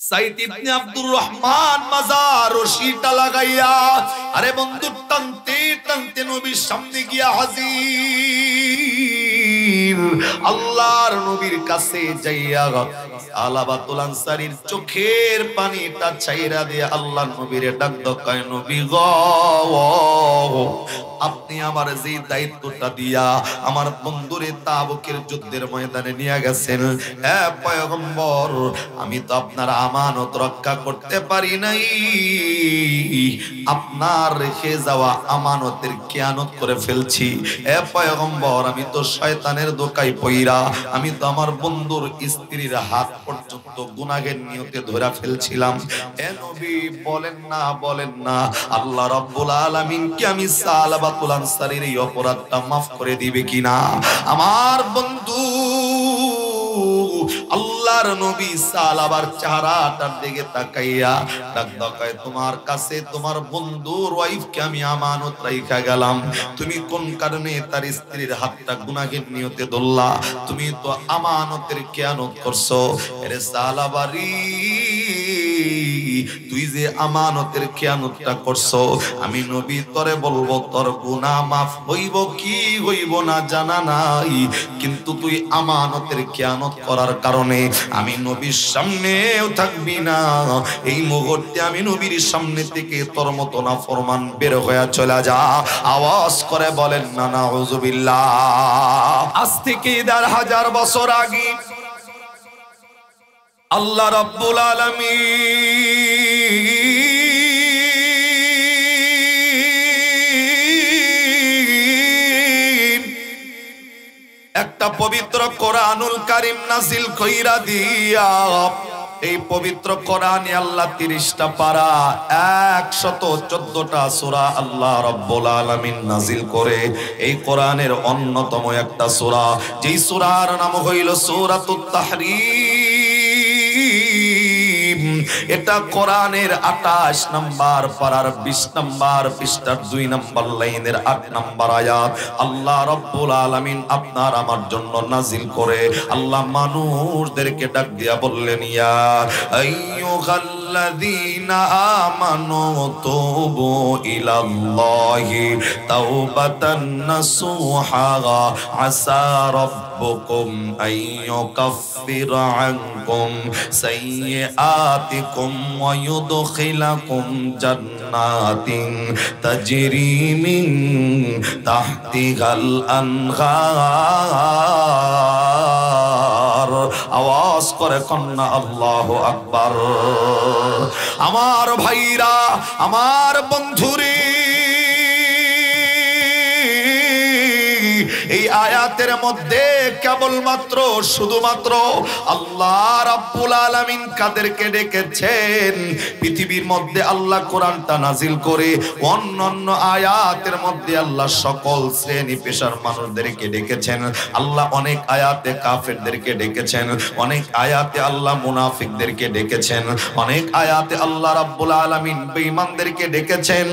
সাইদ ইবনে আব্দুর রহমান মাজার রশিটা লাগাইয়া আরে বন্ধু টানতে টানতে নবীর সামনে গিয়া হাজির। আল্লাহর নবীর কাছে যাইয়া আলাবাতুল আনসারীর চোখের পানিটা ছাইরা দিয়ে আল্লাহর নবীরে ডাক দকায়, নবী গো আপনি আমার যে দায়িত্বটা দিয়া আমার বন্ধুরে তাবুকের যুদ্ধের ময়দানে নিয়ে গেছেন, হে পয়গম্বর আমি তো আপনার আমানত রক্ষা করতে পারি নাই, আপনার রেখে যাওয়া আমানতের খেয়ানত করে ফেলছি। হে পয়গম্বর আমি তো শয়তানের ধোঁকায় পইরা আমি তো আমার বন্ধুর স্ত্রীর হাত পর্যন্ত গুনাহের নিয়তে ধরে ফেলছিলাম। হে নবী বলেন না আল্লাহ রাব্বুল আলামিন কি আমি সালাবাতুল আনসারীর এই অপরাধটা মাফ করে দিবে কিনা? আমার বন্ধু আল্লাহর নবী সালাবার চেহারাটার দিকে তাকাইয়া ডাক দকায়, তোমার কাছে তোমার বন্ধুর ওয়াইফকে আমি আমানত রাইখা গেলাম, তুমি কোন কারণে তার স্ত্রীর হাতটা গুনাহের নিয়তে ধরলা? তুমি তো আমানতের খেয়ানত করছো। আরে সালাবারি তুই যে আমানতের খেয়ানতটা করছো, আমি নবী তোরে বলবো তোর গুনাহ মাফ হইব কি হইব না জানা নাই, কিন্তু তুই আমানতের খেয়ানত করার কারণে আমি নবীর সামনেও থাকবি না। এই মুহূর্তে আমি নবীর সামনে থেকে তোর মতো না ফরমান বের হয়ে চলে যা। আওয়াজ করে বলেন না নাউযুবিল্লাহ। আজ থেকে ১০০০ বছর আগে আল্লাহ রাব্বুল আলামিন একটা পবিত্র কোরআনুল কারীম নাযিল কইরা দিয়া, এই পবিত্র কোরআনে আল্লাহ ৩০টা পারা ১১৪টা সূরা আল্লাহ রাব্বুল আলামিন নাযিল করে। এই কোরআনের অন্যতম একটা সূরা, যেই সূরার নাম হইল সূরাতুত তাহরীম। এটা কোরআনের ২৮ নম্বর পারার ২০ নম্বর পৃষ্ঠার ২ নম্বর লাইনের ৮ নম্বর আয়াত আল্লাহ রাব্বুল আলামিন আপনার আমার জন্য নাযিল করে। আল্লাহ মানুষদেরকে ডাক দিয়া বললেন, ইয়া আইয়ুহাল্লাযীনা আমানু তুবু ইলাল্লাহি তাওবাতান নাসুহা আসা রাব্বুকুম আইয়ুকাফিরা আনকুম সাইয়্যাতিকুম ওয়া ইউদখিলাকুম জান্নাতিন তাজরি মিন তাহতিহাল আনহার। আওয়াজ করে কন্যা আল্লাহু আকবার। আমার ভাইরা, আমার বন্ধুরে, এই আয়াতের মধ্যে কেবলমাত্র শুধুমাত্র আল্লাহ রাব্বুল আলামিন কাদেরকে ডেকেছেন? পৃথিবীর মধ্যে আল্লাহ কোরআনটা নাজিল করে অন্যান্য আয়াতের মধ্যে আল্লাহ সকল শ্রেণী পেশার মানুষদেরকে ডেকেছেন। আল্লাহ অনেক আয়াতে কাফেরদেরকে ডেকেছেন, অনেক আয়াতে আল্লাহ মুনাফিকদেরকে ডেকেছেন, অনেক আয়াতে আল্লাহ রাব্বুল আলামিন বেঈমানদেরকে ডেকেছেন,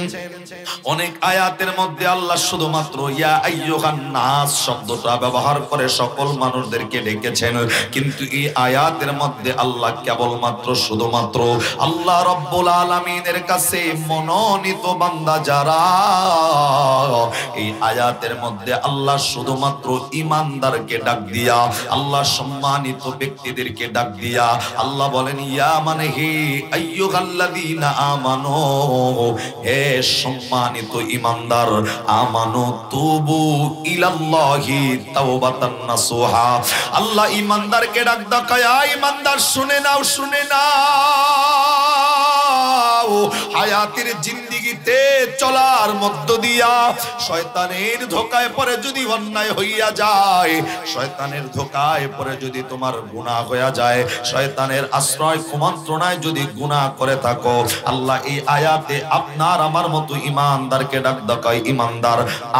অনেক আয়াতের মধ্যে আল্লাহ শুধুমাত্র ইয়া আইয়ুহান নাস শব্দটা ব্যবহার করে সকল মানুষদেরকে ডেকেছেন। কিন্তু এই আয়াতের মধ্যে আল্লাহ কেবলমাত্র শুধুমাত্র আল্লাহ রাব্বুল আলামিনের কাছে মনোনীত বান্দা যারা, এই আয়াতের মধ্যে আল্লাহ শুধুমাত্র ঈমানদারকে ডাক দিয়া, আল্লাহ সম্মানিত ব্যক্তিদেরকে ডাক দিয়া আল্লাহ বলেন, ইয়া মানে হে আইয়ুহাল্লাযীনা আমানু, হে সম্মানিত ঈমানদার, আমানু তুবু ইলাল্লাহি তাওবাতান নাসুহা। আল্লাহ ঈমানদারকে ডাক দেয়, ঈমানদার শুনে নাও, শুনে নাও, হায়াতের জিন্দেগিতে চলার মধ্য দিয়া শয়তানের ধোঁকায় পড়ে যদি অন্যায় হইয়া যায়, শয়তানের ধোঁকায় পড়ে যদি তোমার গুনাহ হইয়া যায়, শয়তানের আশ্রয় কুমন্ত্রণায় যদি গুনাহ করে থাকো, আল্লাহ এই আয়াতে আপনার আমার মতো ঈমানদারকে ডাক দেয়, ঈমানদার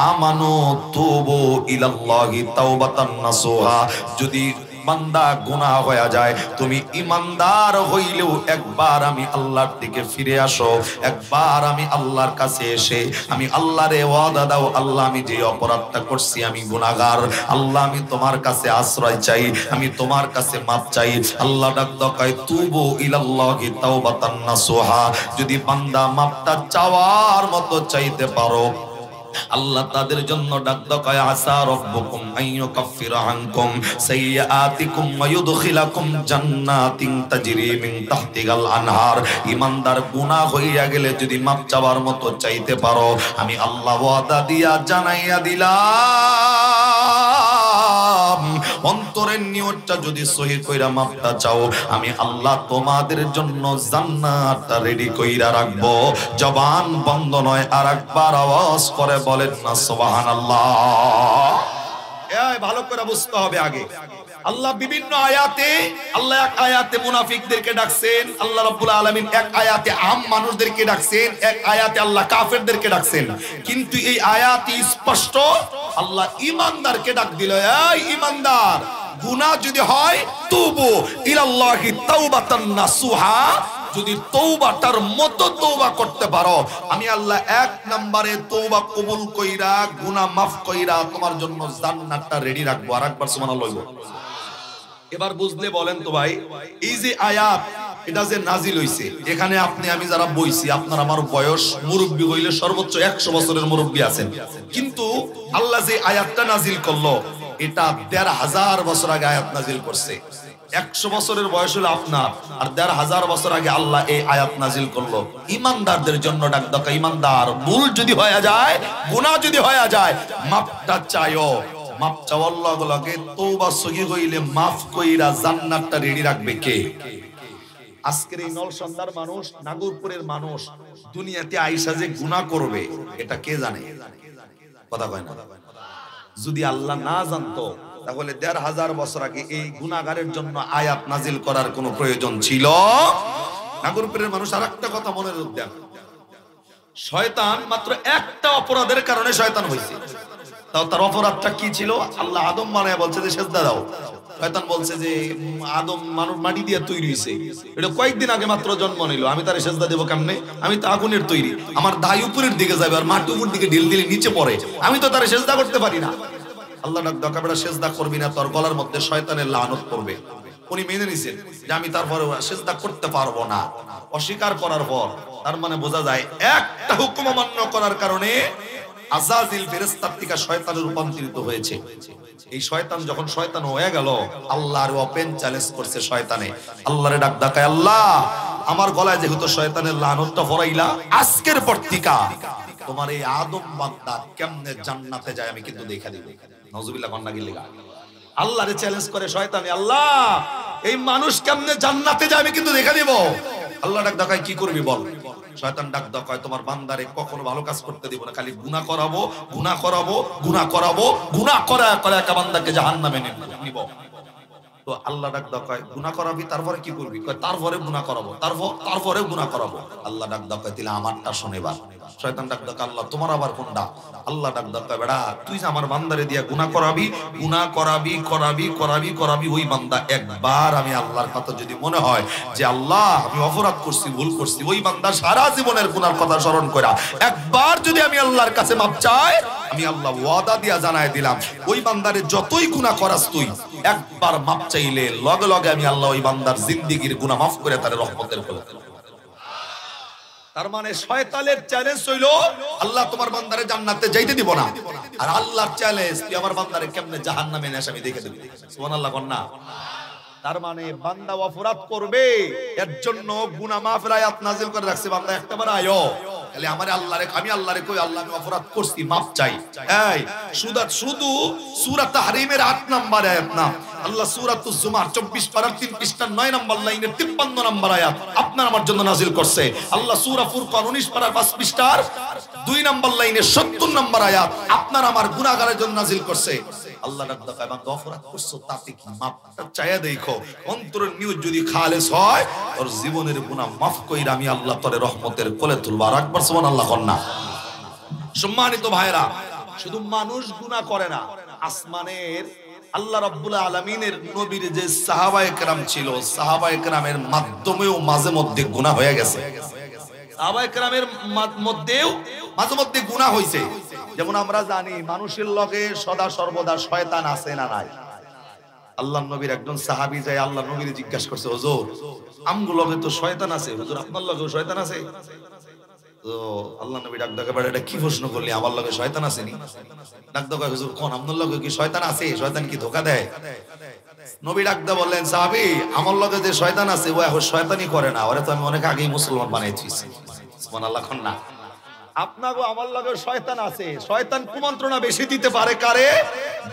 আমানু তুবু ইলাল্লাহি তাওবাতান নাসুহা, যদি বান্দা গুনাহ হয়ে যায়, তুমি ইমানদার হইলেও একবার আমি আল্লাহর দিকে ফিরে আসো, একবার আমি আল্লাহর কাছে এসে আমি আল্লাহরে ওয়াদা দাও, আল্লাহ আমি যে অপরাধটা করছি আমি গুনাহগার, আল্লাহ আমি তোমার কাছে আশ্রয় চাই, আমি তোমার কাছে মাপ চাই। আল্লাহ ডাক দকায় তুবু ইলাল্লাহি তাওবাতান নাসুহা। যদি বান্দা মাপটা চাওয়ার মতো চাইতে পারো, আল্লাহ তাদের জন্য ডাক দকায় আসা রাব্বুকুম আইয়ুকাফিরা আনকুম সাইয়্যাতিকুম ওয়া ইউদখিলাকুম জান্নাতিন তাজরি মিন তাহতিহাল আনহার। ইমানদার গুনাহ হইয়া গেলে যদি মাপ চাওয়ার মতো চাইতে পারো, আমি আল্লাহ ওয়াদা দিয়া জানাইয়া দিলাম, অন্তরের নিয়তটা যদি সহি কইরা মাপটা চাও, আমি আল্লাহ তোমাদের জন্য জান্নাতটা রেডি কইরা রাখবো। জবান বন্ধ নয়, আর একবার আওয়াজ করে বলেন না সুবহানাল্লাহ। এই ভালো করে বুঝতে হবে আগে। আল্লাহ বিভিন্ন আয়াতে, আল্লাহ এক আয়াতে মুনাফিকদেরকে ডাকছেন, আল্লাহ রাব্বুল আলামিন এক আয়াতে আম মানুষদেরকে ডাকছেন, এক আয়াতে আল্লাহ কাফেরদেরকে ডাকছেন। কিন্তু এই আয়াতই স্পষ্ট আল্লাহ ঈমানদারকে ডাক দিল, এই ঈমানদার, গুনাহ যদি হয় তুবু ইলাল্লাহি তাওবাতান নাসুহা, যদি তওবাটার মতো তওবা করতে পারো, আমি আল্লাহ এক নম্বরে তওবা কবুল কইরা গুনাহ মাফ কইরা তোমার জন্য জান্নাতটা রেডি রাখবো। আরেকবার সুবহানাল্লাহ। এবার বুঝলে বলেন তো ভাই, এই যে আয়াত এটা যে নাজিল হইছে, এখানে আপনি আমি যারা বইছি, আপনার আমার বয়স মুরব্বি হইলে সর্বোচ্চ 100 বছরের মুরব্বি আছেন, কিন্তু আল্লাহ যে আয়াতটা নাজিল করলো এটা 1500 বছর আগে আয়াত নাজিল করছে। 100 বছরের বয়স হলো আপনার, আর 1500 বছর আগে আল্লাহ এই আয়াত নাজিল করলো। ইমানদারদের জন্য ডাক দকা, ইমানদার ভুল যদি হয়ে যায়, গুনাহ যদি হয়ে যায়, মাপটা চাইও। মাপ চাওয়ার লগে লগে তওবা সহি হইলে মাফ কইরা জান্নাতটা রেডি রাখবে কে? আজকের এই নলসন্দার মানুষ, নাগরপুরের মানুষ দুনিয়াতে আইসা যে গুনাহ করবে এটা কে জানে? কথা কয় না। যদি আল্লাহ না জানতো তাহলে 1500 বছর আগে এই গুনাহগারের জন্য আয়াত নাজিল করার কোনো প্রয়োজন ছিল? নাগরপুরের মানুষ আরেকটা কথা মনে রাখবেন, শয়তান মাত্র একটা অপরাধের কারণে শয়তান হইছে। তাও তার অপরাধটা কি ছিল? আল্লাহ আদম বানায় বলছে যে সেজদা দাও, শয়তান বলছে যে আদম মানুষ মাটি দিয়ে তৈরি হইছে, এটা কয়েকদিন আগে মাত্র জন্ম নিল, আমি তারে সেজদা দেব কেমনে? আমি তো আগুনের তৈরি, আমার দাই উপরের দিকে যাবে আর মাটি উপর দিকে ঢিল দিলে নিচে পড়ে, আমি তো তারে সেজদা করতে পারি না। আল্লাহ ডাক দকা, বেটা সেজদা করবি না, তোর গলার মধ্যে শয়তানের লানত পড়বে। উনি মেনে নিছেন যে আমি তারপরে সেজদা করতে পারবো না। অস্বীকার করার পর তার মানে বোঝা যায় একটা হুকুম অমান্য করার কারণে আজাজিল ফেরেশতার থেকে শয়তানে রূপান্তরিত হয়েছে। এই শয়তান যখন শয়তান হয়ে গেল, আল্লাহর ওপেন চ্যালেঞ্জ করছে শয়তানে। আল্লাহরে ডাক দেখায়, আল্লাহ আমার গলায় যেহেতু শয়তানের লানতটা পড়াইলা, আজকের পর থেকে তোমার এই আদম বান্দা কেমনে জান্নাতে যায় আমি কিন্তু দেখা দিব। নাউজুবিল্লাহ কন্না গিল্লিগা আল্লাহরে চ্যালেঞ্জ করে শয়তানে, আল্লাহ এই মানুষ কেমনে জান্নাতে যায় আমি কিন্তু দেখা দিব। আল্লাহ ডাক দেখায়, কি করবি বল? শয়তান ডাক দেখায়, তোমার বান্দারে কখনো ভালো কাজ করতে দিব না, খালি গুনাহ করাবো, গুনাহ করাবো, গুনাহ করাবো, গুনাহ করা করে একটা বান্দাকে জাহান্নামে নিব। তো আল্লাহ ডাক দেখায়, গুনাহ করাবি তারপরে কি করবি? কয় তারপরে গুনাহ করাবো, তারপরে গুনাহ করাবো। আল্লাহ ডাক দেখায়, দিলে আমারটা শোনেবার। শয়তান ডাক দেখায়, আল্লাহ তোমার আবার কোনটা? আল্লাহ ডাক দেখায়, বেটা তুই যে আমার বান্দারে দিয়া গুনাহ করাবি, গুনাহ করাবি, করাবি, করাবি, করাবি, ওই বান্দা একবার আমি আল্লাহর কথা যদি মনে হয় যে আল্লাহ আমি অপরাধ করছি, ভুল করছি, ওই বান্দা সারা জীবনের গুনার কথা স্মরণ করা একবার যদি আমি আল্লাহর কাছে মাপ চাই, আমি আল্লাহ ওয়াদা দিয়া জানায় দিলাম, ওই বান্দারে যতই গুনাহ করাস তুই একবার মাপ চাইলে লগে লগে আমি আল্লাহ ওই বান্দার জিন্দেগীর গুনাহ মাফ করে তার রহমতের কোলে দেব। তার মানে শয়তানের চ্যালেঞ্জ হইল আল্লাহ তোমার বান্দারে জান্নাতে যাইতে দিব না, আর আল্লাহর চ্যালেঞ্জ তুই আমার বান্দারে কেমনে জাহান্নামে নেস আমি দেখে দেব। সুবহানাল্লাহ কন্না। তার মানে বান্দা অপরাধ করবে এর জন্য গুনাহ মাফের আয়াত নাযিল করে রাখছে, বান্দা একটাবার আয়ো তাহলে আমারে আল্লাহরে, আমি আল্লাহরে কই আল্লাহ আমি অপরাধ করছি মাফ চাই। এই শুধু সূরা তাহরিমের 8 নম্বর আয়াত না, আল্লাহ সূরাতুজ জুমার 24 পারার 3 পৃষ্ঠার 9 নম্বর লাইনের 53 নম্বর আয়াত আপনার আমার জন্য নাযিল করছে। আল্লাহ সূরা ফুরকান 19 পারার 5 পৃষ্ঠার 2 নম্বর লাইনের 70 নম্বর আয়াত আপনার আমার গুনাহগারের জন্য নাযিল করছে। আল্লাহ ডাক দেখায়, বান্দা অপরাধ করছো তাতে কি মাফটা চাইয়া দেখো, অন্তরের নিয়ত যদি খালেস হয় তোর জীবনের গুনাহ মাফ কইরা আমি আল্লাহ তোরে রহমতের কোলে তুলব। আর একবার সুবহানাল্লাহ কন্না। সম্মানিত ভাইরা, শুধু মানুষ গুনাহ করে না, আসমানের আল্লাহ রাব্বুল আলামিনের নবীর যে সাহাবায়ে কেরাম ছিল, সাহাবায়ে কেরামের মাধ্যমেও মাঝে মধ্যে গুনাহ হয়ে গেছে। সাহাবায়ে কেরামের মধ্যেও মাঝে মধ্যে গুনাহ হইছে। যেমন আমরা জানি মানুষের লগে সদা সর্বদা শয়তান আছে না নাই? আল্লাহর নবীর একজন সাহাবী যায় আল্লাহর নবীরে জিজ্ঞাসা করছে, হুজুর আমগুলো লগে তো শয়তান আছে, হুজুর আপনার লগেও শয়তান আছে? তো আল্লাহর নবী ডাক দেয়া বলে, এটা কি প্রশ্ন করলি, আমার লগে শয়তান আছে নি? ডাক দেয়া হুজুর কোন আপনার লগে কি শয়তান আছে? শয়তান কি ধোঁকা দেয়? নবী ডাক দেয়া বললেন, সাহাবী আমার লগে যে শয়তান আছে ও এখন শয়তানি করে না, ওরে তো আমি অনেক আগেই মুসলমান বানাইছি। সুবহানাল্লাহ। কোন না আপনাগো আমার লগে শয়তান আছে। শয়তান কুমন্ত্রণা বেশি দিতে পারে কারে?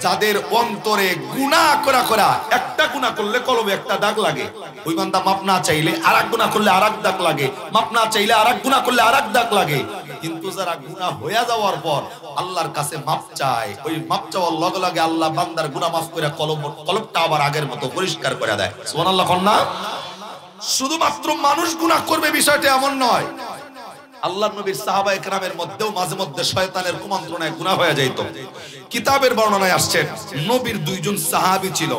যাদের অন্তরে গুনাহ করা করা, একটা গুনাহ করলে কলবে একটা দাগ লাগে, ওই বান্দা মাপ না চাইলে আরেক গুনাহ করলে আরেক দাগ লাগে, মাপ না চাইলে আরেক গুনাহ করলে আরেক দাগ লাগে। কিন্তু যারা গুনাহ হয়ে যাওয়ার পর আল্লাহর কাছে মাপ চায়, ওই মাপ চাওয়ার লগে লগে আল্লাহ বান্দার গুনাহ মাফ করে কলবটা আবার আগের মতো পরিষ্কার করে দেয়। সুবহানাল্লাহ। কোন না শুধুমাত্র মানুষ গুনাহ করবে বিষয়টা এমন নয়, আল্লাহর নবীর সাহাবায়ে কেরামের মধ্যেও মাঝে মধ্যে শয়তানের কুমন্ত্রণায় গুনাহ হয়ে যেত। কিতাবের বর্ণনায় আসছে নবীর দুইজন সাহাবী ছিল,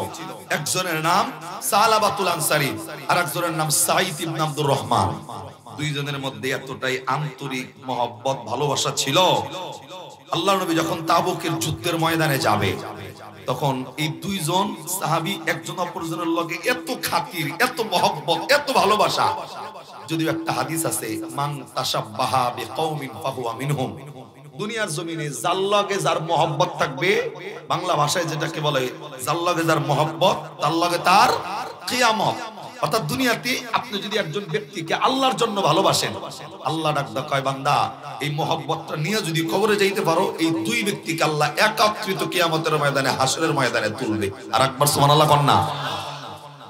একজনের নাম সালাবাতুল আনসারী আর একজনের নাম সাঈদ ইবনে আব্দুর রহমান। দুইজনের মধ্যে এতটাই আন্তরিক মহব্বত ভালোবাসা ছিল, আল্লাহর নবী যখন তাবুকের যুদ্ধের ময়দানে যাবে তখন এই দুইজন সাহাবী একজন অপরজনের লগে এত খাতির, এত মহব্বত, এত ভালোবাসা। যদিও একটা হাদিস আছে, মান তাশাব্বাহা বিকওমিন ফাহুয়া মিনহুম। দুনিয়ার জমিনে যার লগে যার মহব্বত থাকবে, বাংলা ভাষায় যেটাকে বলে যার লগে যার মহব্বত তার লগে তার কিয়ামত। অর্থাৎ দুনিয়াতে আপনি যদি একজন ব্যক্তিকে আল্লাহর জন্য ভালোবাসেন, আল্লাহ ডাকদা কয় বান্দা এই মহব্বতটা নিয়ে যদি কবরে যাইতে পারো, এই দুই ব্যক্তিকে আল্লাহ একত্রিত কিয়ামতের ময়দানে, হাসরের ময়দানে তুলবে। আর একবার সুবহানাল্লাহ কন না।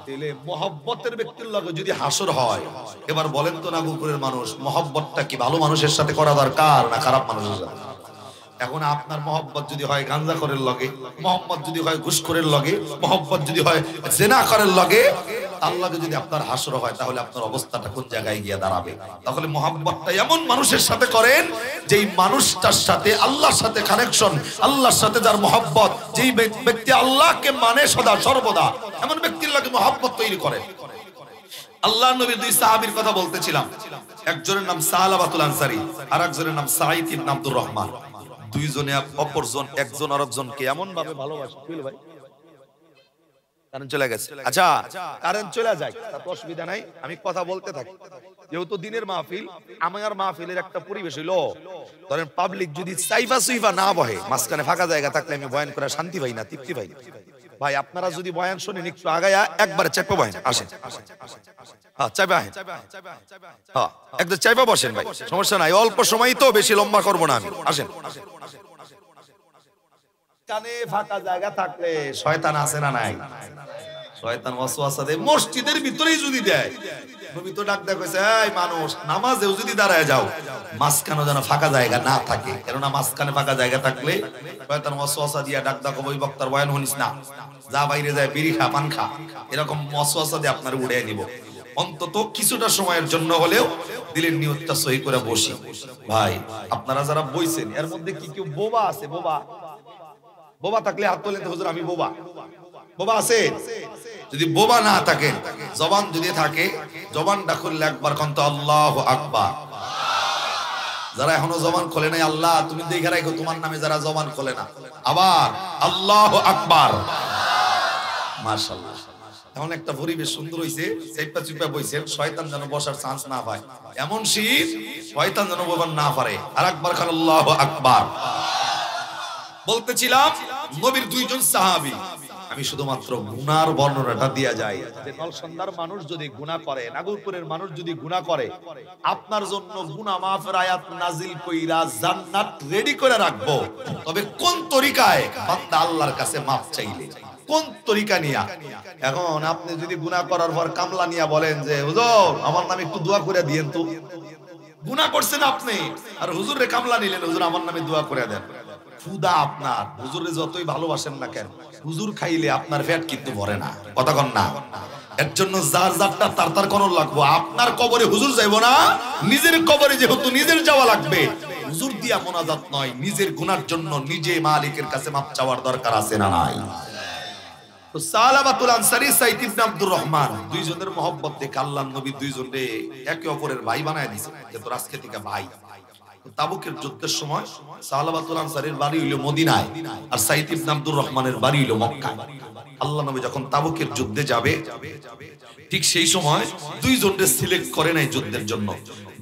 তাহলে মহব্বতের ব্যক্তির লগে যদি হাসর হয়, এবার বলেন তো নাগপুরের মানুষ, মহব্বতটা কি ভালো মানুষের সাথে করা দরকার না খারাপ মানুষের সাথে? এখন আপনার মহব্বত যদি হয় গাঁজাখোরের লগে, মহব্বত যদি হয় ঘুষখোরের লগে, মহব্বত যদি হয় জিনাখোরের লগে, তার লগে যদি আপনার হাসর হয়, তাহলে আপনার অবস্থাটা কোন জায়গায় গিয়ে দাঁড়াবে? তাহলে মহব্বতটা এমন মানুষের সাথে করেন যেই মানুষটার সাথে আল্লাহর সাথে কানেকশন, আল্লাহর সাথে যার মহব্বত, যেই ব্যক্তি আল্লাহকে মানে সদা সর্বদা, এমন ব্যক্তির লগে মহব্বত তৈরি করেন। আল্লাহর নবীর দুই সাহাবীর কথা বলতেছিলাম, একজনের নাম সালাবাতুল আনসারী আর একজনের নাম সাঈদ ইবনে আব্দুর রহমান। দুইজনে অপরজন একজন আরেকজনকে এমন ভাবে ভালোবাসে। ভাই কারেন্ট চলে গেছে, আচ্ছা কারেন্ট চলে যায় তাতে অসুবিধা নাই, আমি কথা বলতে থাকি। যেহেতু দিনের মাহফিল, আমার মাহফিলের একটা পরিবেশ হইলো, ধরেন পাবলিক যদি সাইফা সুইফা না বহে, মাঝখানে ফাঁকা জায়গা থাকলে আমি বয়ান করে শান্তি পাই না, তৃপ্তি পাই না। ভাই আপনারা যদি বয়ান শোনেন, একটু আগায়া একবারে চেপে বহেন, আসেন। হ্যাঁ চাইবা, হ্যাঁ একদম চাইবা বসেন ভাই, সমস্যা নাই, অল্প সময় তো, বেশি লম্বা করবো না আমি, আসেন। কানে ফাঁকা জায়গা থাকলে শয়তান আছে না নাই? শয়তান ওয়াসওয়াসা দেয়, মসজিদের ভিতরেই যদি দেয়। নবী তো ডাক দেয়া কইছে, এই মানুষ নামাজেও যদি দাঁড়ায় যাও, মাঝখানে যেন ফাঁকা জায়গা না থাকে, কেননা মাঝখানে ফাঁকা জায়গা থাকলে শয়তান ওয়াসওয়াসা দিয়া ডাক দেয়া কই বক্তার বয়ান শুনিস না, যা বাইরে যায় বিড়ি খা, পান খা, এরকম ওয়াসওয়াসা দিয়ে আপনার উড়িয়ে নিব। অন্তত কিছুটা সময়ের জন্য হলেও দিলের নিয়তটা সহি করে বসি। ভাই আপনারা যারা বইছেন, এর মধ্যে কি কেউ বোবা আছে? বোবা বোবা থাকলে হাত তোলেন, হুজুর আমি বোবা। বোবা আছে? যদি বোবা না থাকে, জবান যদি থাকে, জবানটা খুললে একবার কন্ত আল্লাহু আকবার। যারা এখনো জবান খোলে নাই, আল্লাহ তুমি দেখে রাখো তোমার নামে যারা জবান খোলে না, আবার আল্লাহু আকবার। মাশাআল্লাহ, এখন একটা পরিবেশ সুন্দর হইছে, চেপা চুপা বইছেন, শয়তান যেন বসার চান্স না পায়, এমন শীত, শয়তান যেন বলবার না পারে। আর একবার খান আল্লাহু আকবার। বলতেছিলাম নবীর দুইজন সাহাবী, আমি শুধুমাত্র গুনার বর্ণনাটা দিয়া যায় যে নলসন্দার মানুষ যদি গুনাহ করে, নাগরপুরের মানুষ যদি গুনাহ করে, আপনার জন্য গুনাহ মাফের আয়াত নাজিল কইরা জান্নাত রেডি করে রাখবো। তবে কোন তরিকায়? বান্দা আল্লাহর কাছে মাফ চাইলে, কোন তরিকা নিয়া। এখন আপনি যদি গুনাহ করার পর কামলা নিয়া বলেন যে হুজুর আমার নামে একটু দোয়া করে দিয়েন তো, গুনাহ করছেন আপনি আর হুজুরে কামলা নিলেন, হুজুর আমার নামে দোয়া করে দেন। খুদা আপনার, হুজুরে যতই ভালোবাসেন না কেন, হুজুর খাইলে আপনার পেট কিন্তু ভরে না, কথা কন না। এর জন্য যার যারটা তার তার কোন লাগবো। আপনার কবরে হুজুর যাইবো না, নিজের কবরে যেহেতু নিজের যাওয়া লাগবে, হুজুর দিয়া মোনাজাত নয়, নিজের গুনার জন্য নিজে মালিকের কাছে মাপ চাওয়ার দরকার আছে না নাই? তো সালাবাতুল আনসারী সাইদ ইবনে আব্দুর রহমান দুইজনের মহব্বত দেখে আল্লাহর নবী দুইজনকে একে অপরের ভাই বানায় দিয়েছে, যে তোর আজকে থেকে ভাই। তাবুকের যুদ্ধের সময় সালাবাতুল আনসারীর বাড়ি হইল মদিনায়, আর সাইদ ইবনে আব্দুর রহমানের বাড়ি হইল মক্কায়। আল্লাহ নবী যখন তাবুকের যুদ্ধে যাবে, ঠিক সেই সময় দুইজনকে সিলেক্ট করে নাই যুদ্ধের জন্য।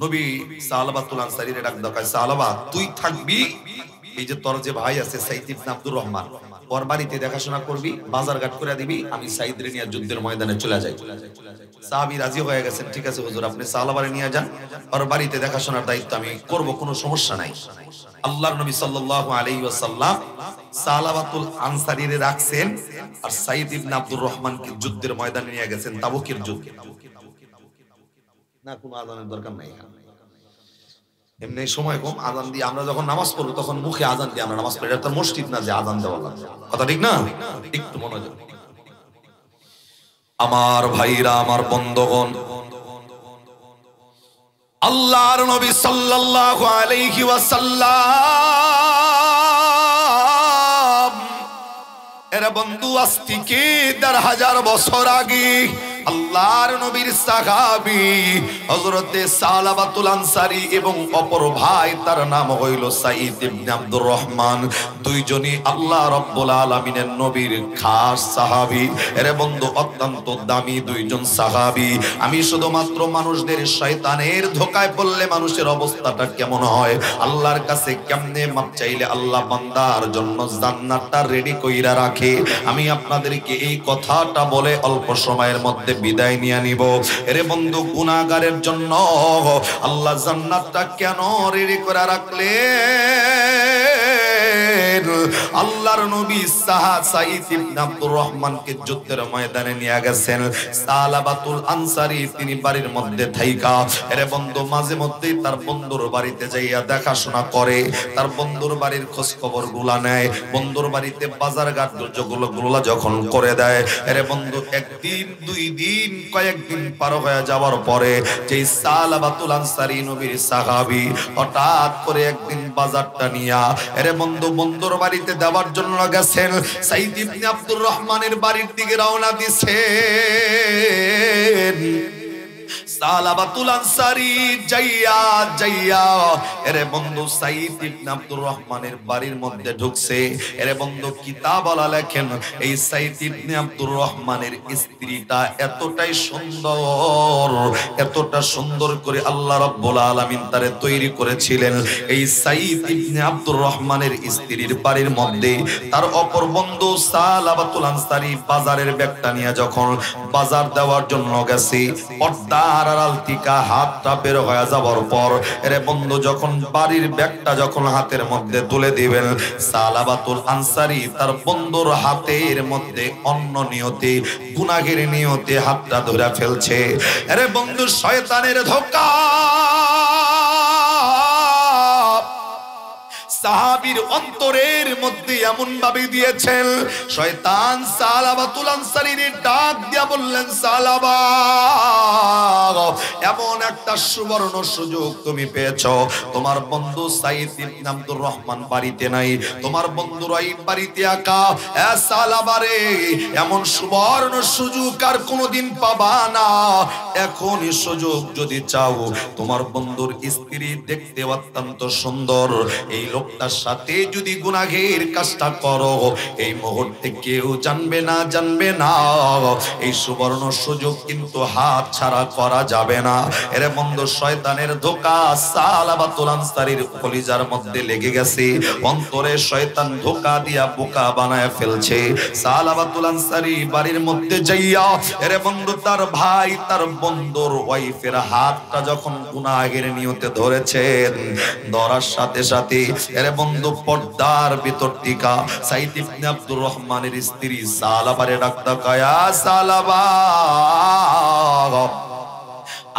নবী সালাবাতুল আনসারীর ডাক দেয়, সালাবা তুই থাকবি, এই যে তোর যে ভাই আছে সাইদ ইবনে আব্দুর রহমান, ওর বাড়িতে দেখাশোনা করবি, বাজার ঘাট করে দিবি, আমি সাইদ রে নিয়ে যুদ্ধের ময়দানে চলে যাই। সাহাবী রাজি হয়ে গেছেন, ঠিক আছে হুজুর আপনি সালাবারে নিয়ে যান, ওর বাড়িতে দেখাশোনার দায়িত্ব আমি করব, কোনো সমস্যা নাই। আল্লাহর নবী সাল্লাল্লাহু আলাইহি ওয়াসাল্লাম সালাবাতুল আনসারীরে রাখছেন, আর সাইদ ইবনে আব্দুর রহমানকে যুদ্ধের ময়দানে নিয়ে গেছেন, তাবুকের যুদ্ধে। না কোনো আযানের দরকার নাই, এমনি সময় কম, আযান দিয়ে আমরা যখন নামাজ পড়বো তখন মুখে আযান দিয়ে আমরা নামাজ পড়ি। এটা তো মসজিদ না যে আযান দেওয়া লাগে, কথা ঠিক না? একটু মনোযোগ। আমার ভাইরা, আমার বন্ধুগণ, আল্লাহর নবী সাল্লাল্লাহু আলাইহি ওয়াসাল্লাম এর বন্ধু আজ থেকে ১,৫০০ বছর আগে আল্লাহর নবীর সাহাবী হযরতে সালাবাতুল আনসারী এবং অপর ভাই তার নাম হইল সাইদ ইবনে আব্দুর রহমান, দুইজনই আল্লাহ রাব্বুল আলামিনের নবীর খাস সাহাবী। এর বন্ধু অত্যন্ত দামি দুইজন সাহাবী। আমি শুধুমাত্র মানুষদের শয়তানের ধোঁকায় পড়লে মানুষের অবস্থাটা কেমন হয়, আল্লাহর কাছে কেমনে মাপ চাইলে আল্লাহ বান্দার জন্য জান্নাতটা রেডি কইরা রাখে, আমি আপনাদেরকে এই কথাটা বলে অল্প সময়ের মধ্যে বিদায় নিয়ে নিব। এরে বন্ধু, গুনাহগারের জন্য আল্লাহ জান্নাতটা কেন রেডি করে রাখলেন? আল্লাহর নবী সাইদ ইবনে আব্দুর রহমানকে যুদ্ধের ময়দানে নিয়ে গেছেন। সালাবাতুল আনসারী তিনি বাড়ির মধ্যে থাইকা, এরে বন্ধু মাঝে মধ্যেই তার বন্ধুর বাড়িতে যাইয়া দেখাশোনা করে, তার বন্ধুর বাড়ির খোঁজ খবর গুলা নেয়, বন্ধুর বাড়িতে বাজার ঘাট গুলা যখন করে দেয়। এরে বন্ধু একদিন, দুই দিন, কয়েকদিন পার হয়ে যাওয়ার পরে যে সালাবাতুল আনসারী নবীর সাহাবী হঠাৎ করে একদিন বাজারটা নিয়া এরে বন্ধু বন্ধুর বাড়িতে দেওয়ার জন্য গেছেন। সাইদ ইবনে আব্দুর রহমানের বাড়ির দিকে রওনা দিছেন। সালাবাতুল আনসারী যাইয়া এরে বন্ধু সাইদ ইবনে আব্দুর রহমানের বাড়ির মধ্যে ঢুকছে। এরে বন্ধু কিতাবওয়ালা লেখেন, এই সাইদ ইবনে আব্দুর রহমানের স্ত্রীটা এতটাই সুন্দর, এতটা সুন্দর করে আল্লাহ রাব্বুল আলামিন তারে তৈরি করেছিলেন। এই সাইদ ইবনে আব্দুর রহমানের স্ত্রীর বাড়ির মধ্যে তার অপর বন্ধু সালাবাতুল আনসারী বাজারের ব্যাগটা নিয়ে যখন বাজার দেওয়ার জন্য গেছে, পর্দার আড়াল থেকে হাতটা বের হয়ে যাওয়ার পর এরে বন্ধু যখন বাড়ির ব্যাগটা যখন হাতের মধ্যে তুলে দিবেন, সালাবাতুল আনসারী তার বন্ধুর হাতের মধ্যে অন্য নিয়তে, গুনাহের নিয়তে হাতটা ধরে ফেলছে। আরে বন্ধু শয়তানের ধোঁকা সাহাবীর অন্তরের মধ্যে এমন ভাবে দিয়েছেন, শয়তান সালাবাতুল আনসারীর ডাক দিয়া বললেন, সালাবা এমন একটা সুবর্ণ সুযোগ তুমি পেয়েছো, তোমার বন্ধু সাইদ ইবনে আব্দুর রহমান বাড়িতে নাই, তোমার বন্ধু রাইব বাড়িতে একা। এ সালাবারে এমন সুবর্ণ সুযোগ আর কোনোদিন পাবা না, এখনই সুযোগ যদি চাও। তোমার বন্ধুর স্ত্রী দেখতে অত্যন্ত সুন্দর, এই লোকটার সাথে যদি গুনাহের কাজটা করো এই মুহূর্তে কেউ জানবে না। এই সুবর্ণ সুযোগ কিন্তু হাত ছাড়া করা যাবে না। এর বন্ধু শয়তানের ধোঁকা সালাবাতুল আনসারীর কলিজার মধ্যে লেগে গেছে, অন্তরে শয়তান ধোঁকা দিয়া বোকা বানায় ফেলছে। সালাবাতুল আনসারী বাড়ির মধ্যে যাইয়া এর বন্ধু তার ভাই তার বন্ধুর ওয়াইফের হাতটা যখন গুনাহের নিয়তে ধরেছেন, ধরার সাথে সাথে এর বন্ধু পর্দার ভিতর টিকা সাইদ ইবনে আব্দুর রহমানের স্ত্রী সালাবারে ডাকতা কয়া, সালাবা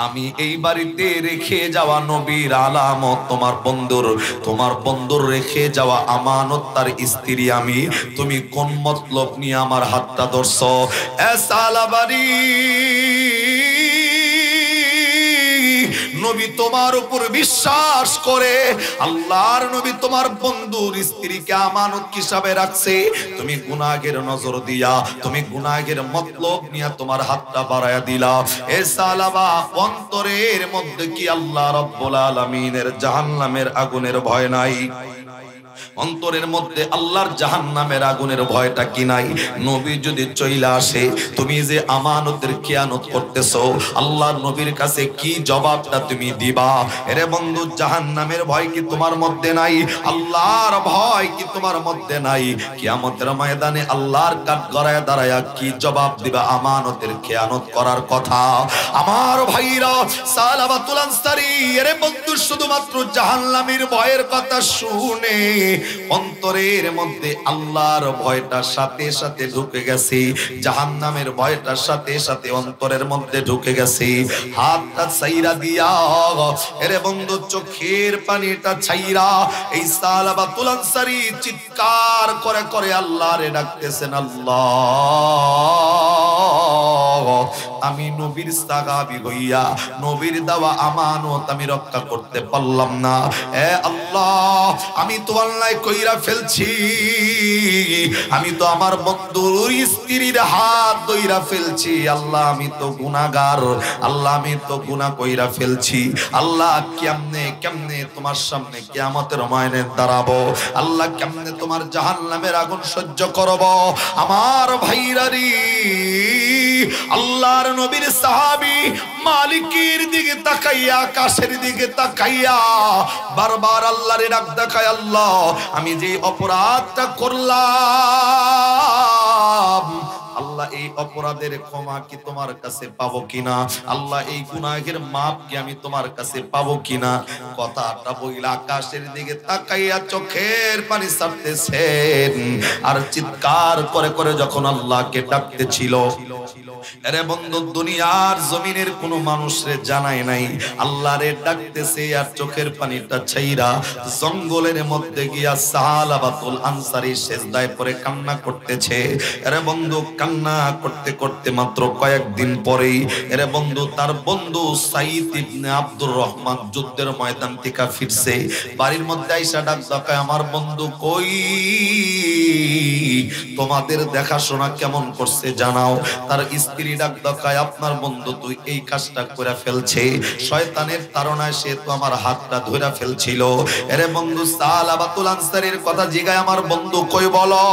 আমি এই বাড়িতে রেখে যাওয়া নবীর আলামত তোমার বন্ধুর রেখে যাওয়া আমানত তার স্ত্রী আমি, তুমি কোন মতলব নিয়ে আমার হাতটা ধরছো? এ সালাবারি নবী তোমার উপর বিশ্বাস করে আল্লাহর নবী তোমার বন্ধুর স্ত্রীকে আমানত হিসাবে রাখছে, তুমি গুনাহের নজর দিয়া তুমি গুনাহের মতলব নিয়ে তোমার হাতটা বাড়ায়া দিলা। এ সালাবা, অন্তরের মধ্যে কি আল্লাহ রাব্বুল আলামিনের জাহান্নামের আগুনের ভয় নাই? অন্তরের মধ্যে আল্লাহর জাহান্নামের আগুনের ভয়টা কি নাই? নবী যদি চইলা আসে, তুমি যে আমানতের খেয়ানত করতেছো, আল্লাহর নবীর কাছে কি জবাবটা তুমি দিবা? এরে বন্ধু, জাহান্নামের ভয় কি তোমার মধ্যে নাই? আল্লাহর ভয় কি তোমার মধ্যে নাই? কিয়ামতের ময়দানে আল্লাহর কাঠগড়ায় দাঁড়ায়া কি জবাব দিবা আমানতের খেয়ানত করার কথা? আমার ভাইরা, সালাবাতুল আনসারী, এরে বন্ধু, শুধুমাত্র জাহান্নামের ভয়ের কথা শুনে অন্তরের মধ্যে আল্লাহর ভয়টা সাথে সাথে ঢুকে গেছে, জাহান্নামের ভয়টার সাথে সাথে অন্তরের মধ্যে ঢুকে গেছে। হাতটা ছাইরা দিয়া, এরে বন্ধু, চোখের পানিটা ছাইরা এই সালাবাতুল আনসারী চিৎকার করে করে আল্লাহরে ডাকতেছেন, আল্লাহ, আমি নবীর সাহাবী হইয়া নবীর দেওয়া আমানত আমি রক্ষা করতে পারলাম না। এ আল্লাহ, আমি তো অন্যায় কইরা ফেলছি, আমি তো আমার বন্ধুর স্ত্রীর হাত ধইরা ফেলছি। আল্লাহ, আমি তো গুনাহগার, আল্লাহ, আমি তো গুনাহ কইরা ফেলছি। আল্লাহ, কেমনে কেমনে তোমার সামনে কিয়ামতের ময়দানে দাঁড়াবো? আল্লাহ, কেমনে তোমার জাহান্নামের আগুন সহ্য করব? আমার ভাইরারি, আল্লাহর নবীর সাহাবী মালিকের দিকে তাকাইয়া, আকাশের দিকে তাকাইয়া বারবার আল্লাহরে ডাক দেখায়, আল্লাহ, আমি যে অপরাধটা করলাম, আল্লাহ, এই অপরাধের ক্ষমা কি তোমার কাছে পাবো কিনা? আল্লাহ, এই গুনাহের মাপ কি আমি তোমার কাছে পাবো কিনা? কথাটা বইলা আকাশের দিকে তাকাইয়া চোখের পানি ছাড়তেছেন আর চিৎকার করে করে যখন আল্লাহকে ডাকতেছিল, আরে বন্ধু, দুনিয়ার জমিনের কোনো মানুষরে জানায় নাই, আল্লাহরে ডাকতেছে আর চোখের পানিটা ছাইরা জঙ্গলের মধ্যে গিয়া সাহাবাতুল আনসারী সিজদায় পড়ে কান্না করতেছে। আরে বন্ধু, কান্না করতে করতে মাত্র কয়েকদিন পরেই আরে বন্ধু তার বন্ধু সাঈদ ইবনে আব্দুর রহমান যুদ্ধের ময়দান থেকে ফিরছে। বাড়ির মধ্যে আইসা ডাক দেখায়, আমার বন্ধু কই? তোমাদের দেখাশোনা কেমন করছে জানাও। তার স্ত্রী ডাক দেখায়, আপনার বন্ধু তুই এই কাজটা করে ফেলছে, শয়তানের তাড়নায় সে তো আমার হাতটা ধরে ফেলছিল। আরে বন্ধু, সালাবাতুল আনসারীর কথা জিগায়, আমার বন্ধু কই বলো?